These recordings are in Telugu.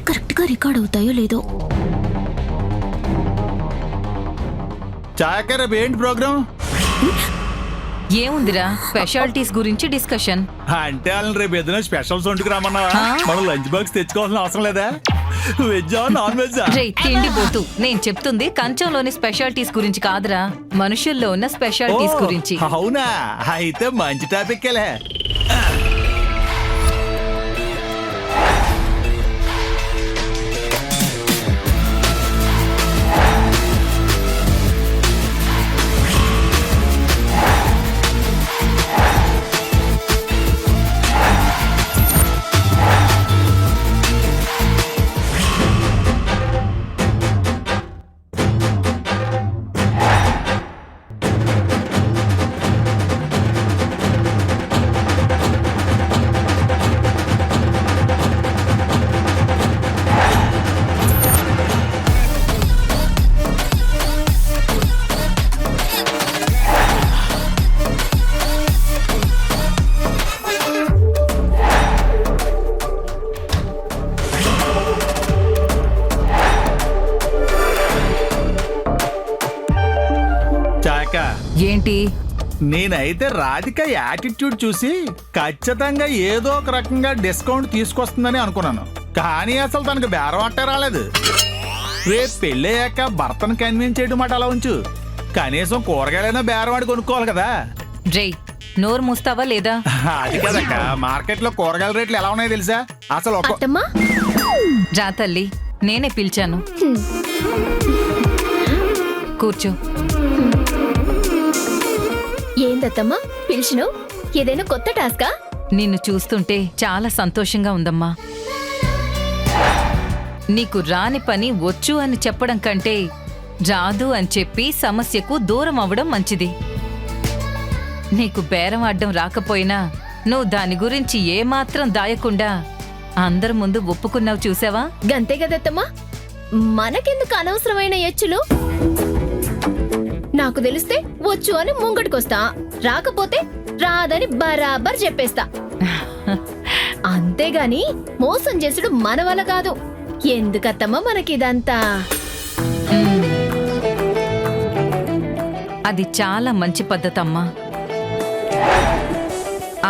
కరెక్ట్ గా రికార్డ్ అవుతాయో లేదో. రేపు ఏంటి ప్రోగ్రామ్? ఏముందిరా, స్పెషాలిటీస్ గురించి డిస్కషన్. అంటే వాళ్ళని రేపు ఏదైనా స్పెషల్స్ వండుకు రమ్మన్నావా? మనం లంచ్ బాక్స్ తెచ్చుకోవాల్సిన అవసరం లేదా? వెజ్జా నాన్ వెజ్జా? తిండి పోతూ నేను చెప్తుంది కంచంలోని స్పెషాలిటీస్ గురించి కాదురా, మనుషుల్లో ఉన్న స్పెషాలిటీస్ గురించి. అవునా, అయితే మంచి టాపిక్లే. ఏంటి? నేనైతే రాధిక యాటిట్యూడ్ చూసి ఖచ్చితంగా ఏదో ఒక రకంగా డిస్కౌంట్ తీసుకొస్తుందని అనుకున్నాను. కానీ అసలు తనకు బేరం అట్టే రాలేదు. రేపు పెళ్ళయ్యాక భర్తను కన్విన్స్ చేయడం మాట అలా ఉంచు, కనీసం కూరగాయలైనా బేరం ఆడి కొనుక్కోవాలి కదా. డ్రై నోరు మూస్తావా లేదా? అది కదక్క, మార్కెట్ లో కూరగాయల రేట్లు ఎలా ఉన్నాయో తెలుసా? అసలు రా తల్లి, నేనే పిలిచాను, కూర్చో. ఏందత్తమ్మా పిలిచినావు? ఏదైనా కొత్త టాస్కా? నిన్ను చూస్తుంటే చాలా సంతోషంగా ఉందమ్మా. నీకు రాని పని వచ్చు అని చెప్పడం కంటే రాదు అని చెప్పి సమస్యకు దూరం అవ్వడం మంచిది. నీకు బేరం ఆడడం రాకపోయినా నువ్వు దాని గురించి ఏమాత్రం దాయకుండా అందరి ముందు ఒప్పుకున్నావు, చూసావా? గంతే కదత్తమ్మా, మనకెందుకు అనవసరమైన ఎచ్చులు? నాకు తెలిస్తే వచ్చు అని ముంగటికొస్తా, రాకపోతే రాదని బరాబర్ చెప్పేస్తా. అంతేగాని మోసం చేసుడు మన వల్ల కాదు. ఎందుకత్తమ్మా మనకిదంతా? అది చాలా మంచి పద్ధతమ్మా.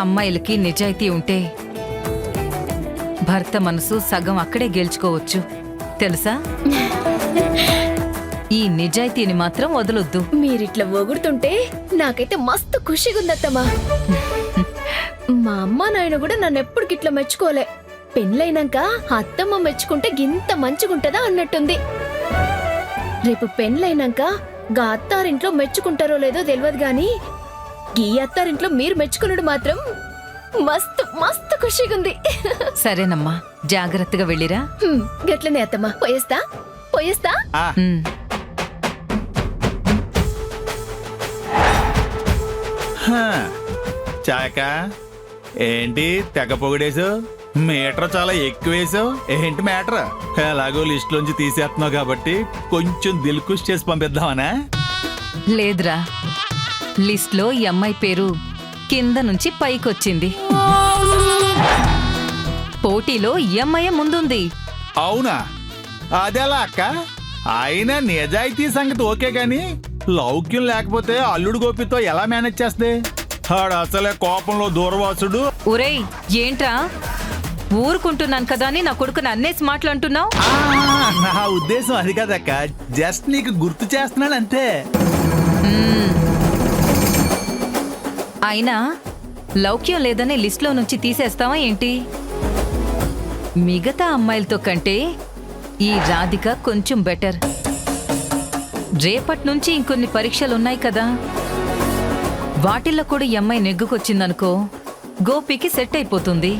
అమ్మాయిలకి నిజాయితీ ఉంటే భర్త మనసు సగం అక్కడే గెలుచుకోవచ్చు, తెలుసా? ఈ నిజాయితీని మాత్రం వదలొద్దు. మీరిట్లా ఒగుడుతుంటే నాకైతే మస్తు ఖుషిగుందత్తమ్మా. మా అమ్మ నాయన కూడా నన్ను ఎప్పటికిట్లా మెచ్చుకోలే. పెళ్ళైనాక అత్తమ్మ మెచ్చుకుంటే గింత మంచిగుంటదా అన్నట్టుంది. రేపు పెళ్ళైనాక గా అత్తారింట్లో మెచ్చుకుంటారో లేదో తెలియదు గాని ఈ అత్తారింట్లో మీరు మెచ్చుకున్నాడు మాత్రం మస్తు మస్తు ఖుషిగుంది. సరేనమ్మా, జాగ్రత్తగా వెళ్ళిరా. గట్లనే అత్తమ్మా, పోయేస్తా పోయేస్తా. చాక ఏంటి తెగ పొగిడేసావు? మీటర్ చాలా ఎక్కువేసావు ఏంటి మ్యాటర్? ఎలాగో లిస్ట్ లోంచి తీసేస్తున్నావు కాబట్టి కొంచెం దిల్కుష్ చేసి పంపిద్దామనా? లేదురా, లిస్ట్ లో ఈ అమ్మాయి పేరు కింద నుంచి పైకొచ్చింది. పోటీలో ఈ అమ్మాయి ముందుంది. అవునా? అదెలా అక్క? అయినా నిజాయితీ సంగతి ఓకే గాని లౌక్యం లేకపోతే అల్లుడు గోపితో ఎలా మేనేజ్ చేస్తే? ఆడు అసలే కోపంలో దూర్వాసుడు. ఒరేయ్, ఏంట్రా ఊరుకుంటున్నాను కదా అని నా కొడుకుని అన్నేసి మాట్లాడుతున్నావు? నా ఉద్దేశం అది కదక్క, జస్ట్ నీకు గుర్తు చేస్తున్నాను అంతే. అయినా లౌక్యం లేదని లిస్ట్లో నుంచి తీసేస్తావా ఏంటి? మిగతా అమ్మాయిలతో కంటే ఈ రాధిక కొంచెం బెటర్. రేపటి నుంచి ఇంకొన్ని పరీక్షలున్నాయి కదా, వాటిల్లో కూడా ఈ అమ్మాయి నెగ్గుకొచ్చిందనుకో గోపికి సెట్ అయిపోతుంది.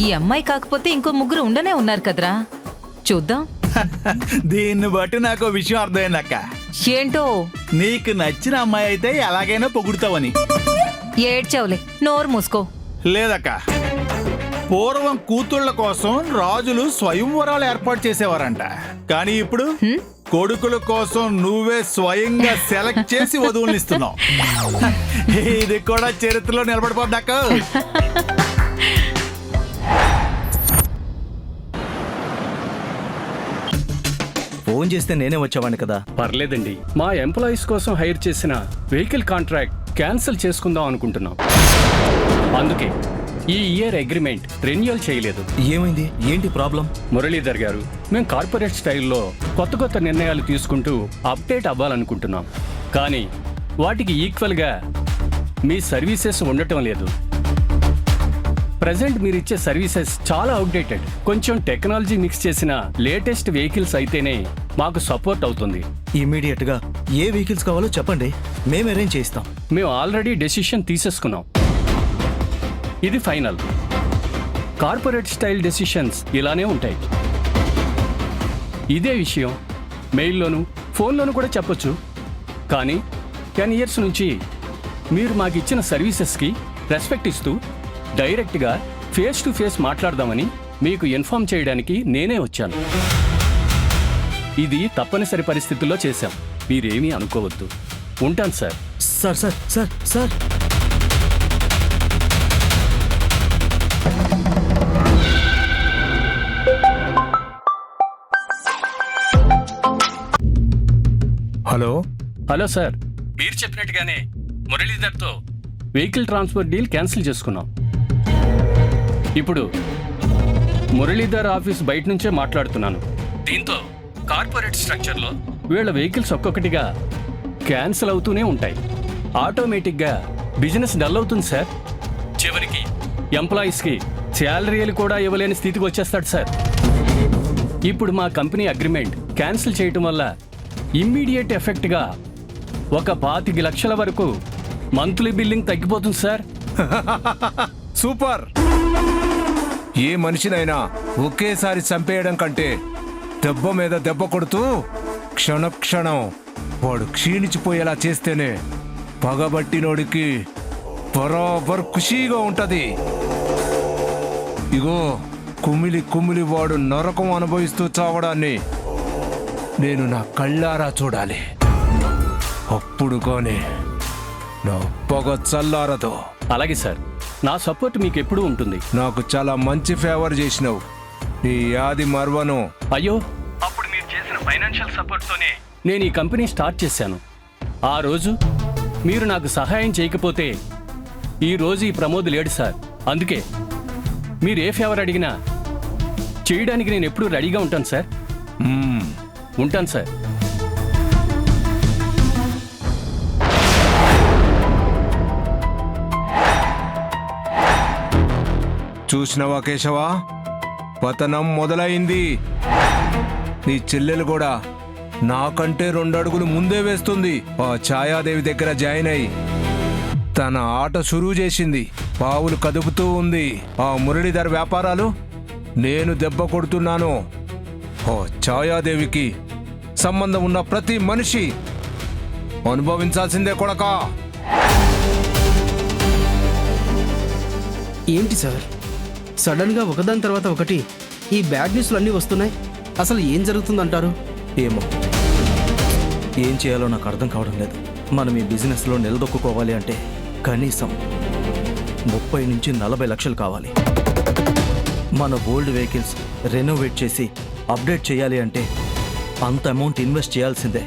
ఈ అమ్మాయి కాకపోతే ఇంకో ముగ్గురు ఉండనే ఉన్నారు కదరా, చూద్దాం. దీన్ని బట్టి నాకు విషయం అర్థమైందక్క. ఏంటో? నీకు నచ్చిన అమ్మాయి అయితే ఎలాగైనా పొగుడుతావని. ఏడ్చావులే, నోరు మూసుకో. లేదక్క, పూర్వం కూతుళ్ల కోసం రాజులు స్వయంవరాలు ఏర్పాటు చేసేవారంట. కానీ ఇప్పుడు కొడుకుల కోసం నువ్వే స్వయంగా సెలెక్ట్ చేసి వధువుల్ని ఇస్తున్నావు. ఇది కూడా చరిత్రలో నిలబడిపోద్దాక. ఫోన్ చేస్తే నేనే వచ్చేవాడిని కదా. పర్లేదండి, మా ఎంప్లాయీస్ కోసం హైర్ చేసిన వెహికల్ కాంట్రాక్ట్ క్యాన్సిల్ చేసుకుందాం అనుకుంటున్నాం. అందుకే ఈ ఇయర్ అగ్రిమెంట్ రెన్యూవల్ చేయలేదు. ఏమైంది? ఏంటి ప్రాబ్లం? మురళీధర్ గారు, మేము కార్పొరేట్ స్టైల్లో కొత్త నిర్ణయాలు తీసుకుంటూ అప్డేట్ అవ్వాలనుకుంటున్నాం. కానీ వాటికి ఈక్వల్గా మీ సర్వీసెస్ ఉండటం లేదు. ప్రజెంట్ మీరు ఇచ్చే సర్వీసెస్ చాలా అవుట్డేటెడ్. కొంచెం టెక్నాలజీ మిక్స్ చేసిన లేటెస్ట్ వెహికల్స్ అయితేనే మాకు సపోర్ట్ అవుతుంది. ఇమీడియట్ గా ఏ వెహికల్స్ కావాలో చెప్పండి, మేము అరేంజ్ చేస్తాం. మేము ఆల్రెడీ డెసిషన్ తీసేసుకున్నాం. ఇది ఫైనల్. కార్పొరేట్ స్టైల్ డెసిషన్స్ ఇలానే ఉంటాయి. ఇదే విషయం మెయిల్లోను ఫోన్లోను కూడా చెప్పొచ్చు. కానీ 10 years నుంచి మీరు మాకు ఇచ్చిన సర్వీసెస్కి రెస్పెక్ట్ ఇస్తూ డైరెక్ట్గా ఫేస్ టు ఫేస్ మాట్లాడదామని మీకు ఇన్ఫార్మ్ చేయడానికి నేనే వచ్చాను. ఇది తప్పనిసరి పరిస్థితుల్లో చేశాం. మీరేమీ అనుకోవద్దు. ఉంటాను sir. Sir sir sir sir hello hello sir, మీరు చెప్పినట్టుగానే మురళీధర్తో వెహికల్ ట్రాన్స్ఫర్ డీల్ క్యాన్సిల్ చేసుకున్నాం. ఇప్పుడు మురళీధర్ ఆఫీస్ బయట నుంచే మాట్లాడుతున్నాను. దీంతో కార్పొరేట్ స్ట్రక్చర్లో వీళ్ళ వెహికల్స్ ఒక్కొక్కటిగా క్యాన్సిల్ అవుతూనే ఉంటాయి. ఆటోమేటిక్గా బిజినెస్ డల్ అవుతుంది సార్. చివరికి ఎంప్లాయీస్కి శాలరీలు కూడా ఇవ్వలేని స్థితికి వచ్చేస్తాడు సార్. ఇప్పుడు మా కంపెనీ అగ్రిమెంట్ క్యాన్సిల్ చేయటం వల్ల ఇమ్మీడియట్ ఎఫెక్ట్గా 25 లక్షల వరకు మంత్లీ బిల్లింగ్ తగ్గిపోతుంది సార్. సూపర్. ఏ మనిషినైనా ఒకేసారి చంపేయడం కంటే దెబ్బ మీద దెబ్బ కొడుతూ క్షణక్షణం వాడు క్షీణించిపోయేలా చేస్తేనే పగబట్టినోడికి బరాబర్ ఖుషీగా ఉంటది. ఇగో కుమిలి కుమిలి వాడు నరకం అనుభవిస్తూ చావడాన్ని నేను నా కళ్ళారా చూడాలి. అప్పుడు కానీ నా పొగ చల్లారదు. అలాగే సార్, నా సపోర్ట్ మీకు ఎప్పుడూ ఉంటుంది. నాకు చాలా మంచి ఫేవర్ చేసినావు. నీ యాది మర్వను. అయ్యో, అప్పుడు మీరు చేసిన ఫైనాన్షియల్ సపోర్ట్తోనే నేను ఈ కంపెనీ స్టార్ట్ చేశాను. ఆ రోజు మీరు నాకు సహాయం చేయకపోతే ఈ రోజు ఈ ప్రమోద్ లేడు సార్. అందుకే మీరు ఏ ఫేవర్ అడిగినా చేయడానికి నేను ఎప్పుడూ రెడీగా ఉంటాను సార్. ఉంటాను సార్. చూసినవా కేశవా, పతనం మొదలైంది. నీ చెల్లెలు కూడా నాకంటే 2 అడుగులు ముందే వేస్తుంది. ఆ ఛాయాదేవి దగ్గర జాయిన్ అయి తన ఆట షురువు చేసింది. పావులు కదుపుతూ ఉంది. ఆ మురళీధర్ వ్యాపారాలు నేను దెబ్బ కొడుతున్నాను. ఓ ఛాయాదేవికి సంబంధం ఉన్న ప్రతి మనిషి అనుభవించాల్సిందే కొడకా. ఏంటి సార్, సడన్గా ఒకదాని తర్వాత ఒకటి ఈ బ్యాడ్ న్యూస్లు అన్నీ వస్తున్నాయి. అసలు ఏం జరుగుతుందంటారు? ఏమో, ఏం చేయాలో నాకు అర్థం కావడం లేదు. మనం ఈ బిజినెస్లో నిలదొక్కుకోవాలి అంటే కనీసం 30 నుంచి 40 లక్షలు కావాలి. మన ఓల్డ్ వెహికల్స్ రెనోవేట్ చేసి అప్డేట్ చేయాలి అంటే అంత అమౌంట్ ఇన్వెస్ట్ చేయాల్సిందే.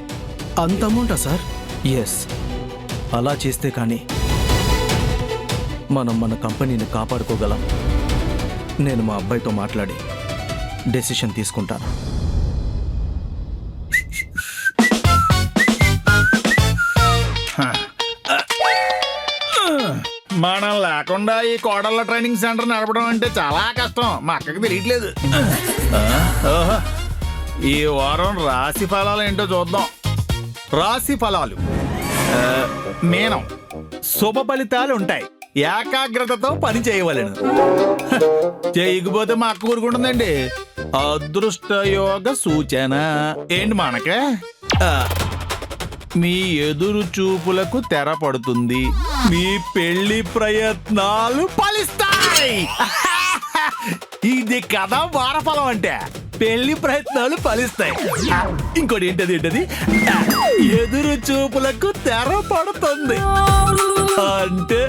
అంత అమౌంటా సార్? ఎస్, అలా చేస్తే కానీ మనం మన కంపెనీని కాపాడుకోగలం. నేను మా అబ్బాయితో మాట్లాడి డెసిషన్ తీసుకుంటాను. మనం లేకుండా ఈ కోడళ్ళ ట్రైనింగ్ సెంటర్ నడపడం అంటే చాలా కష్టం. మా అక్కకి తెలియట్లేదు. ఓహో, ఈ వారం రాశి ఫలాలు ఏంటో చూద్దాం. రాశి ఫలాలు మీనం, శుభ ఫలితాలు ఉంటాయి. ఏకాగ్రతతో పని చేయవలెను. చేయకపోతే మా అక్క ఊరుకుంటుందండి. అదృష్టయోగ సూచన ఏంటి మనకే? మీ ఎదురు చూపులకు తెర పడుతుంది. మీ పెళ్లి ప్రయత్నాలు ఫలిస్తాయి. ఇది కదా వారఫలం అంటే. పెళ్లి ప్రయత్నాలు ఫలిస్తాయి. ఇంకోటి ఏంటది ఎదురు చూపులకు తెర పడుతుంది అంటే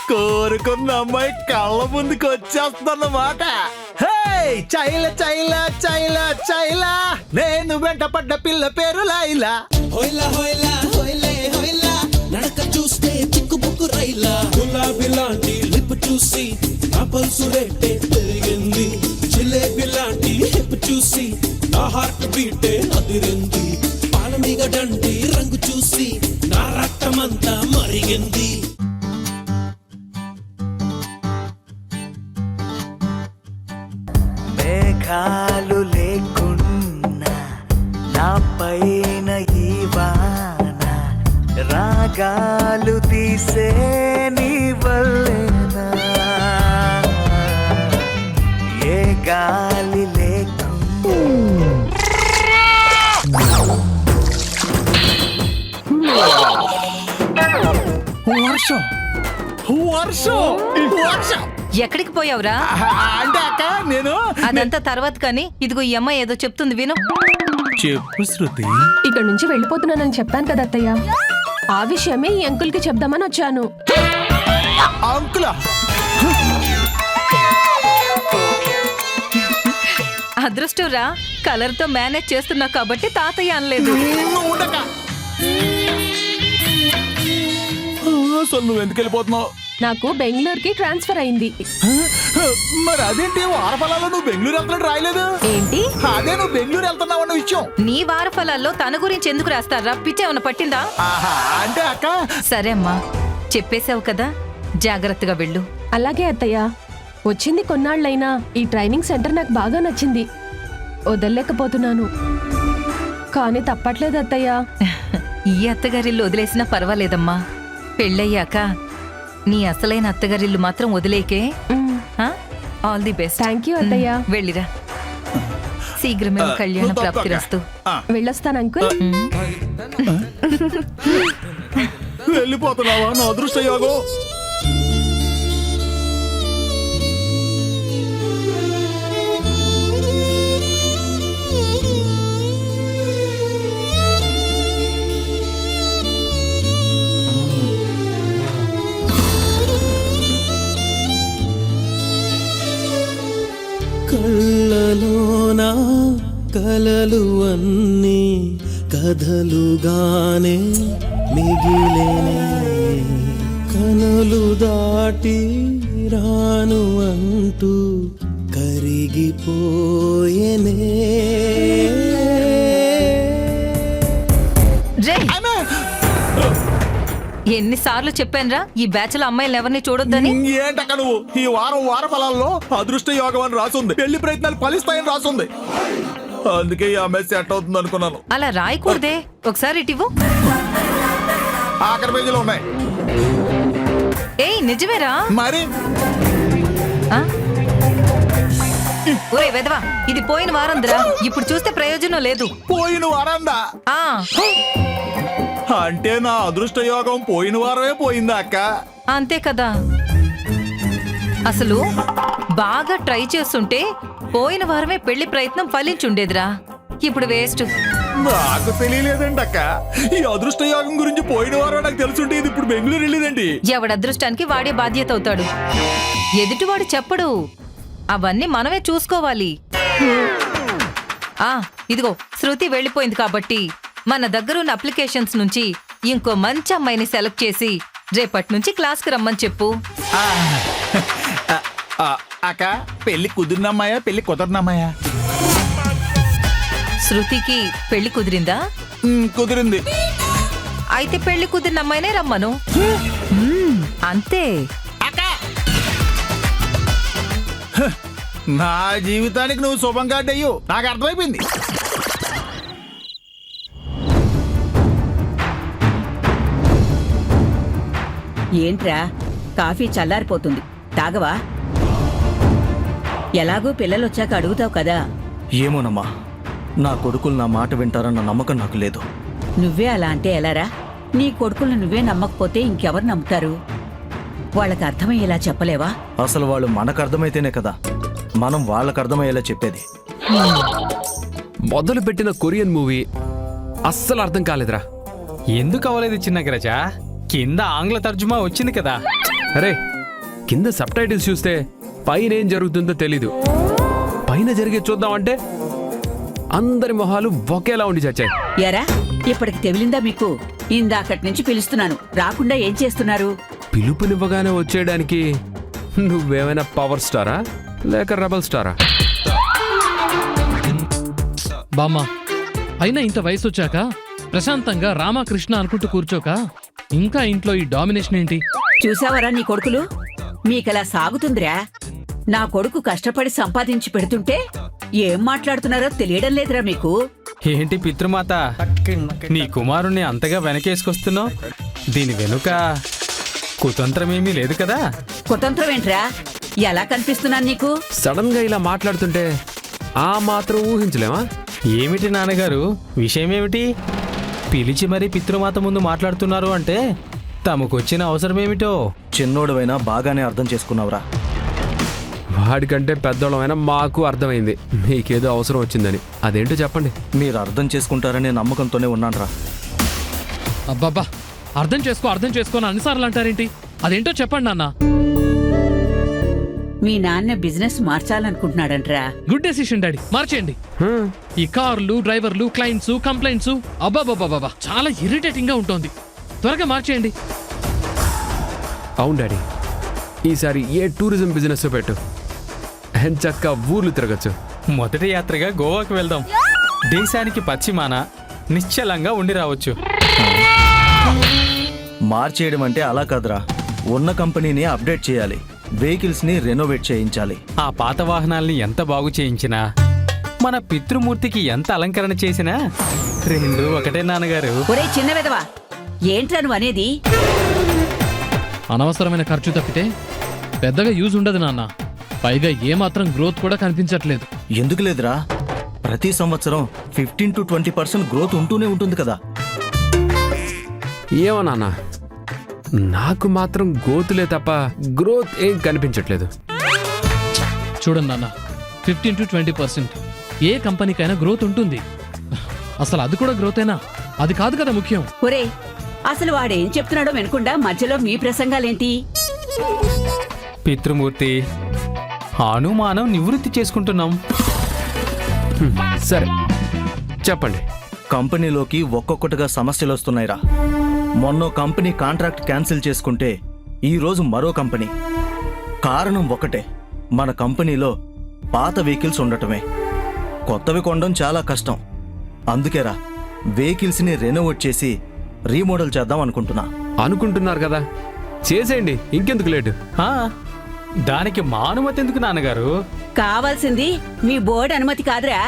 కోరుకున్న అమ్మాయి కళ్ళ ముందుకు వచ్చేస్తుందన్నమాట. హే, చైల చైల చైల చైల నేను వెంటపడ్డ పిల్ల పేరు లైలా. హోయిలా హోయిలా హోయిలే హోయిలా నడక చూస్తే చిక్కుబుక్కు రైలా గులాబీ లాంటి లిప్ చూసి నా పల్సు రేటే పెరిగింది జిలేబీ లాంటి హిప్ చూసి నా హార్ట్ బీటే అదిరింది పాలమీగడంటి రంగు చూసి నా రక్తమంతా మరిగింది. మేఘాలు లేకున్నా నా పైన ఈ వాన రాగాలు తీసే నీ వల్లేనా ఏ గాలి లేకున్నా వర్షం వర్షం వర్షం. ఎక్కడికి పోయావురా? అంటే అక్క నేను అదంతా తర్వాత కానీ ఇదిగో ఈ అమ్మాయి ఏదో చెప్తుంది విను. చెప్పు శృతి. ఇక్కడ నుంచి వెళ్ళిపోతున్నానని చెప్పాను కదా అత్తయ్య. ఆ విషయమే ఈ అంకుల్ కి చెప్దామని వచ్చాను. అంకులా? అదృష్టంరా, కలర్ తో మేనేజ్ చేస్తున్నావు కాబట్టి తాతయ్య అనలేదు. ఉండక అసలు నువ్వు ఎందుకు వెళ్ళిపోతున్నావు? నాకు బెంగళూరుకి ట్రాన్స్ఫర్ అయింది. మరి అదేంటి వారఫలాల్లో నువ్వు బెంగళూరు వెళ్తున్నట్టు రాయలేదు? ఏంటి? అదే నువ్వు బెంగళూరు వెళ్తున్నావు అన్న విషయం. నీ వారఫలాల్లో తన గురించి ఎందుకు రాస్తారా? పిచ్చేమన్నా పట్టిందా? అంటే అక్క సరే అమ్మా, చెప్పేశావు కదా, జాగ్రత్తగా వెళ్ళు. అలాగే అత్తయ్య. వచ్చింది కొన్నాళ్ళైనా ఈ ట్రైనింగ్ సెంటర్ నాకు బాగా నచ్చింది. వదలలేకపోతున్నాను. కానీ తప్పట్లేదు అత్తయ్య. ఈ అత్తగారిల్లు వదిలేసినా పర్వాలేదమ్మా. పెళ్ళయ్యాక నీ అసలైన అత్తగారిల్లు మాత్రం వదిలేకే. All the best. Thank you అత్తయ్య. వెళ్ళిరా. శీఘ్రమే కళ్యాణ ప్రాప్తిరస్తు. వెళ్ళొస్తాను అంకుల్. వెళ్ళిపోతున్నావా? నా అదృష్ట యోగం. కళ్ళలోనా కలలు అన్నీ కథలుగానే మిగిలేనే కనులు దాటి రాను అంటూ కరిగిపోయేనే. ఎన్నిసార్లు చెప్పానురా ఈ బ్యాచ్ లో అమ్మాయిలు ఎవరిని చూడొద్దని? ఏంటక్క నువ్వు? ఈ వార ఫలాల్లో అదృష్ట యోగం అని రాసుంది, పెళ్లి ప్రయత్నాలు ఫలిస్తాయని రాసుంది. అందుకే ఈ అమ్మాయి సెట్ అవుతుంది అనుకున్నాను. అలా రాయకూడదే. ఒకసారి ఇటివ్వు. ఆఖరి పేజీలో ఉన్నాయి. ఏయ్ నిజమేరా? మరి ఒరే వెదవా, ఇది పోయిన వారందిరా. ఇప్పుడు చూస్తే ప్రయోజనం లేదు. పోయిన వారందా? ఆ అంటే నా అదృష్ట యోగం పోయిన వారమే పోయిందా అక్క? అంతే కదా. అసలు బాగా ట్రై చేస్తుంటే పోయిన వారమే పెళ్లి ప్రయత్నం ఫలించుండేదిరా. ఇప్పుడు వేస్ట్. నాకు తెలియలేదండి అక్క. ఈ అదృష్ట యోగం గురించి పోయిన వారం నాకు తెలుసుంటే ఇది ఇప్పుడు బెంగళూరు వెళ్ళేదండి. ఎవడ అదృష్టానికి వాడే బాధ్యత అవుతాడు. ఎదుటివాడు చెప్పడు. అవన్నీ మనమే చూసుకోవాలి. ఇదిగో శృతి వెళ్ళిపోయింది కాబట్టి మన దగ్గరున్న అప్లికేషన్స్ నుంచి ఇంకో మంచి అమ్మాయిని సెలెక్ట్ చేసి రేపటి నుంచి క్లాస్కి రమ్మని చెప్పు. అక్క పెళ్లి కుదిరినమ్మాయా పెళ్లి కుదరనమ్మాయా? శృతికి పెళ్లి కుదిరిందా? కుదిరింది. అయితే పెళ్లి కుదిరిన అమ్మాయినే రమ్మను. అంతే. నా జీవితానికి నువ్వు శుభంగా అయ్యో నాకు అర్థమైపోయింది. ఏంట్రా కాఫీ చల్లారిపోతుంది, తాగవా? ఎలాగూ పిల్లలొచ్చాక అడుగుతావు కదా. ఏమోనమ్మా, నా కొడుకులు నా మాట వింటారన్న నమ్మకం నాకు లేదు. నువ్వే అలా అంటే ఎలారా? నీ కొడుకులు నువ్వే నమ్మకపోతే ఇంకెవరు నమ్ముతారు? వాళ్ళకి అర్థమయ్యేలా చెప్పలేవా? అసలు వాళ్ళు మనకు అర్థమైతేనే కదా మనం వాళ్ళకు అర్థమయ్యేలా చెప్పేది. మొదలు పెట్టిన కొరియన్ మూవీ అస్సలు అర్థం కాలేదురా. ఎందుకు అవ్వలేదు చిన్న గరజా? కింద ఆంగ్ల తర్జుమా వచ్చింది కదా. అరే కింద సబ్ టైటిల్స్ చూస్తే పైన ఏం జరుగుతుందో తెలీదు. పైన జరిగే చూద్దామంటే అందరి మొహాలు ఒకేలా ఉండి చచ్చాయి. ఎరా ఇప్పటికి తెవిలిందా మీకు? ఇందాకటి నుంచి పిలుస్తున్నాను, రాకుండా ఏం చేస్తున్నారు? పిలుపునివ్వగానే వచ్చేయడానికి నువ్వేమైనా పవర్ స్టారా లేక రెబల్ స్టారా? బామ్మ, అయినా ఇంత వయసు వచ్చాక ప్రశాంతంగా రామకృష్ణ అనుకుంటూ కూర్చోక ఇంకా ఇంట్లో ఈ డామినేషన్ ఏంటి? చూసావరా నీ కొడుకులు? మీకలా సాగుతుందిరా. నా కొడుకు కష్టపడి సంపాదించి పెడుతుంటే ఏం మాట్లాడుతున్నారో తెలియడం లేదురా మీకు. ఏంటి పితృమాత, నీ కుమారుణ్ణి అంతగా వెనకేసుకొస్తున్నావు? దీని వెనుక కుతంత్రమేమీ లేదు కదా? కుతంత్రం ఏంట్రా? ఎలా కనిపిస్తున్నాను నీకు? సడన్ గా ఇలా మాట్లాడుతుంటే ఆ మాత్రం ఊహించలేమా? ఏమిటి నాన్నగారు, విషయమేమిటి? పిలిచి మరీ పితృమాత ముందు మాట్లాడుతున్నారు అంటే తమకొచ్చిన అవసరమేమిటో. చిన్నోడువైనా బాగానే అర్థం చేసుకున్నావురా. వాడికంటే పెద్దోళ్ళమైనా మాకు అర్థమైంది మీకేదో అవసరం వచ్చిందని. అదేంటో చెప్పండి. మీరు అర్థం చేసుకుంటారనే నమ్మకంతోనే ఉన్నానురా. అబ్బబ్బా, అర్థం చేసుకో అని అన్నిసార్లు అంటారేంటి? అదేంటో చెప్పండి నాన్న. మీ నాన్న బిజినెస్ మార్చాలనుకుంటున్నాడంట్రా. గుడ్ డెసిషన్ డాడీ, మార్చేయండి. ఈ కార్లు, డ్రైవర్లు, క్లయింట్స్, కంప్లైంట్స్, అబ్బాబాబాబా చాలా ఇరిటేటింగ్ గా ఉంటుంది. త్వరగా మార్చేయండి. అవును డాడీ, ఈసారి ఏ టూరిజం బిజినెస్ పెట్టు, ఎంచక్క ఊర్లు తిరగచ్చు. మొదటి యాత్రగా గోవాకు వెళ్దాం. దేశానికి పశ్చిమాన నిశ్చలంగా ఉండి రావచ్చు. మార్చేయడం అంటే అలా కాదురా. ఉన్న కంపెనీని అప్డేట్ చేయాలి, వెహికల్స్ ని రెనోవేట్ చేయించాలి. ఆ పాత వాహనాల్ని ఎంత బాగు చేయించినా, మన పితృమూర్తికి ఎంత అలంకరణ చేసినా రెండు ఒకటే నాన్నగారు. ఒరే చిన్న వెదవా, ఏంట్రా నువ్వు అనేది? అనవసరమైన ఖర్చు తప్పితే పెద్దగా యూజ్ ఉండదు నాన్న. పైగా ఏమాత్రం గ్రోత్ కూడా కనిపించట్లేదు. ఎందుకు లేదురా, ప్రతి సంవత్సరం 15 to 20% గ్రోత్ ఉంటూనే ఉంటుంది కదా. ఏమో నాన్న, నాకు మాత్రం గోతులే తప్ప గ్రోత్ ఏం కనిపించట్లేదు. చూడండి నాన్న, 15 to 20% ఏ కంపెనీకైనా గ్రోత్ ఉంటుంది. అసలు అది కూడా గ్రోతేనా? అది కాదు కదా ముఖ్యం. ఒరే, అసలు వాడేం చెప్తున్నాడో వినకుండా మధ్యలో మీ ప్రసంగాలేంటి? పితృమూర్తి, అనుమానం నివృత్తి చేసుకుంటున్నాం. సరే చెప్పండి. కంపెనీలోకి ఒక్కొక్కటిగా సమస్యలు వస్తున్నాయిరా. మొన్న కంపెనీ కాంట్రాక్ట్ క్యాన్సిల్ చేసుకుంటే ఈ రోజు మరో కంపెనీ. కారణం ఒకటే, మన కంపెనీలో పాత వెహికల్స్ ఉండటమే. కొత్తవి కొనడం చాలా కష్టం. అందుకేరా వెహికల్స్ ని రెనోవేట్ చేసి రీమోడల్ చేద్దాం అనుకుంటున్నారు కదా, చేసేయండి, ఇంకెందుకు లేటు. దానికి మా అనుమతి ఎందుకు నాన్నగారు? కావాల్సింది మీ బోర్డు అనుమతి కాదురా,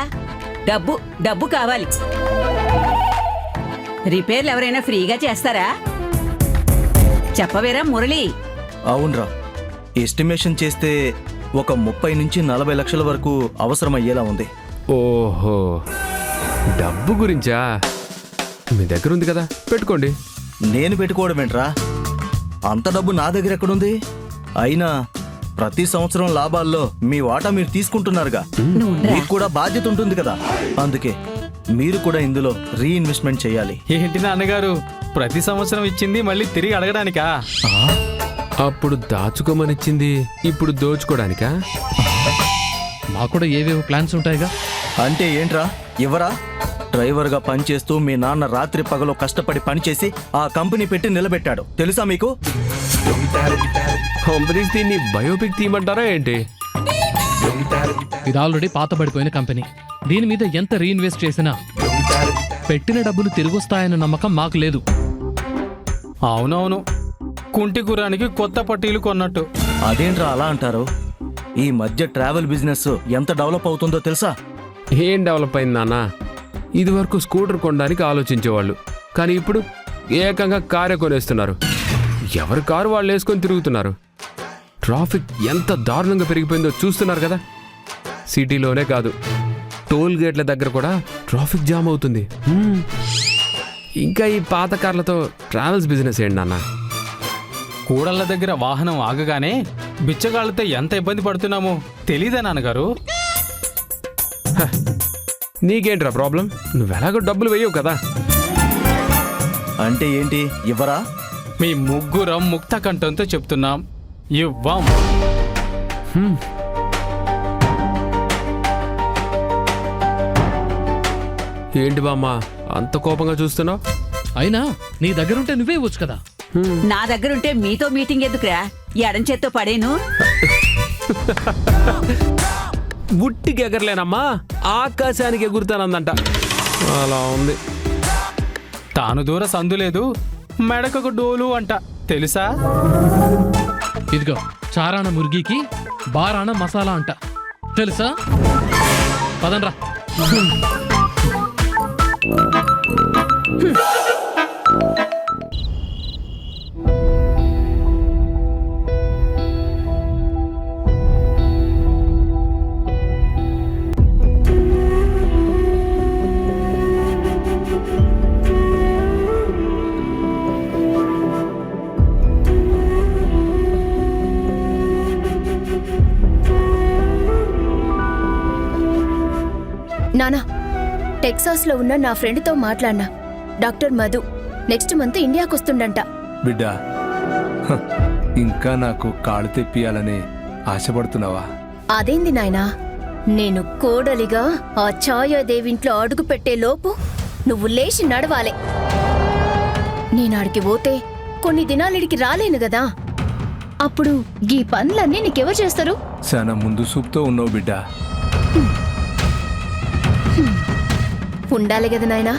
డబ్బు డబ్బు కావాలి. రిపేర్లు ఎవరైనా ఫ్రీగా చేస్తారా? చెప్పవేరా మురళి? అవునరా, ఎస్టిమేషన్ చేస్తే ఒక 30 నుంచి 40 లక్షల వరకు అవసరమయ్యేలా ఉంది. ఓహో, డబ్బు గురించా? మీ దగ్గర ఉంది కదా, పెట్టుకోండి. నేను పెట్టుకోవడం ఏంట్రా, అంత డబ్బు నా దగ్గర ఎక్కడుంది? అయినా ప్రతి సంవత్సరం లాభాల్లో మీ వాటా మీరు తీసుకుంటున్నారుగా, మీకు కూడా బాధ్యత ఉంటుంది కదా. అందుకే మీరు కూడా ఇందులో రీఇన్వెస్ట్మెంట్ చేయాలి. ఏంటి నాన్నగారు, ప్రతి సంవత్సరం ఇచ్చింది మళ్ళీ తిరిగి అడగడానికా? అప్పుడు దాచుకోమనిచ్చింది ఇప్పుడు దోచుకోవడానికా? మాకు కూడా ఏవేవో ప్లాన్స్ ఉంటాయిగా. అంటే ఏంట్రా, ఇవ్వరా? డ్రైవర్గా పనిచేస్తూ మీ నాన్న రాత్రి పగలు కష్టపడి పనిచేసి ఆ కంపెనీ పెట్టి నిలబెట్టాడు, తెలుసా మీకు? కంపెనీస్ దీన్ని బయోపిక్ తీయమంటారా ఏంటి? ఇది ఆల్రెడీ పాతబడిపోయిన కంపెనీ. దీని మీద ఎంత రీఇన్వెస్ట్ చేసినా పెట్టిన డబ్బులు తిరిగొస్తాయన్న నమ్మకం మాకు లేదు. అవునవును, కుంటి గురానికి కొత్త పట్టీలు కొన్నట్టు. అదేంట్రా అలా అంటారు? ఈ మధ్య ట్రావెల్ బిజినెస్ ఎంత డెవలప్ అవుతుందో తెలుసా? ఏం డెవలప్ అయింది నాన్న? ఇది వరకు స్కూటర్ కొనడానికి ఆలోచించేవాళ్ళు, కానీ ఇప్పుడు ఏకంగా కారే కొనేస్తున్నారు. ఎవరి కారు వాళ్ళు వేసుకొని తిరుగుతున్నారు. ట్రాఫిక్ ఎంత దారుణంగా పెరిగిపోయిందో చూస్తున్నారు కదా. సిటీలోనే కాదు, టోల్ గేట్ల దగ్గర కూడా ట్రాఫిక్ జామ్ అవుతుంది. ఇంకా ఈ పాత కార్లతో ట్రావెల్స్ బిజినెస్ ఏంటి నాన్న? కూడళ్ల దగ్గర వాహనం ఆగగానే బిచ్చగాళ్లతో ఎంత ఇబ్బంది పడుతున్నామో తెలీదా నాన్నగారు? నీకేంట్రా ప్రాబ్లం? నువ్వెలాగో డబ్బులు వేయవు కదా. అంటే ఏంటి, ఇవ్వరా? మీ ముగ్గురం ముక్త కంఠంతో చెప్తున్నాం, ఇవ్వం. ఏంటి బామ్మ అంత కోపంగా చూస్తున్నావు? అయినా నీ దగ్గరుంటే నువ్వే ఇవ్వచ్చు కదా. నా దగ్గరుంటే మీతో మీటింగ్ ఎందుకురా? ఎడం చేత్తో పడేను. బుట్టికి ఎగరలేనమ్మా, ఆకాశానికి ఎగురుతానందంట. అలా ఉంది. తాను దూర సందు లేదు, మెడకొక డోలు అంట తెలుసా? ఇదిగో చారాణ మురిగికి బారాణ మసాలా అంట తెలుసా? పదండ్రా. నానా, టెక్సాస్లో ఉన్న నా ఫ్రెండ్తో మాట్లాడినా. డాక్టర్ మధు నెక్స్ట్ మంత్ ఇండియాకి వస్తుండంట. బిడ్డ, ఇంకా నాకు కాళ్ళు తెప్పియాలని ఆశపడుతున్నావా? అదేంది నాయనా, నేను కోడలిగా ఆ ఛాయాదేవింట్లో అడుగు పెట్టే లోపు నువ్వు లేచి నడవాలే. నేనాడికి పోతే కొన్ని దినాలిడికి రాలేను గదా. అప్పుడు ఈ పనులన్నీ నీకెవరు చేస్తారు? చాలా ముందు చూపుతో ఉన్నావు బిడ్డ. ఉండాలి కదా నాయనా.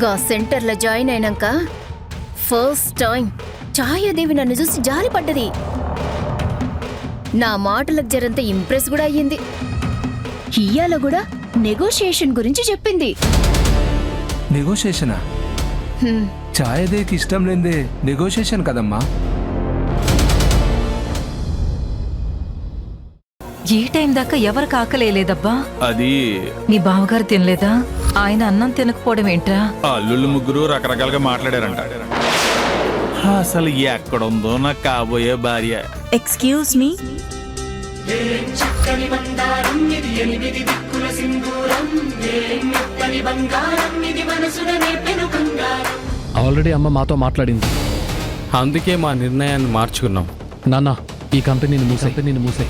గా సెంటర్లో జాయిన్ అయినాక ఫస్ట్ టైం ఛాయాదేవి నన్ను చూసి జాలిపడ్డది. నా మాటలకు జరంత ఇంప్రెస్ కూడా అయ్యింది. ఇయ్యాల కూడా నెగోషియేషన్ గురించి చెప్పింది. నెగోషియేషనా? ఛాయదేవికి ఇష్టం లేదే నెగోషియేషన్ కదమ్మా. ఈ టైం దాకా ఎవరికి ఆకలేదబ్బా? అది నీ బావగారు తినలేదా? ఆయన అన్నం తినకపోవడం ఏంట్రా? అల్లుళ్ళు ముగ్గురు రకరకాలుగా మాట్లాడారంట. అసలు ఎక్కడుందో నాకు కాబోయే భార్య. Excuse me. ఆల్రెడీ అమ్మ మాతో మాట్లాడింది. అందుకే మా నిర్ణయాన్ని మార్చుకున్నాం. నాన్న, ఈ కంపెనీని మూసే.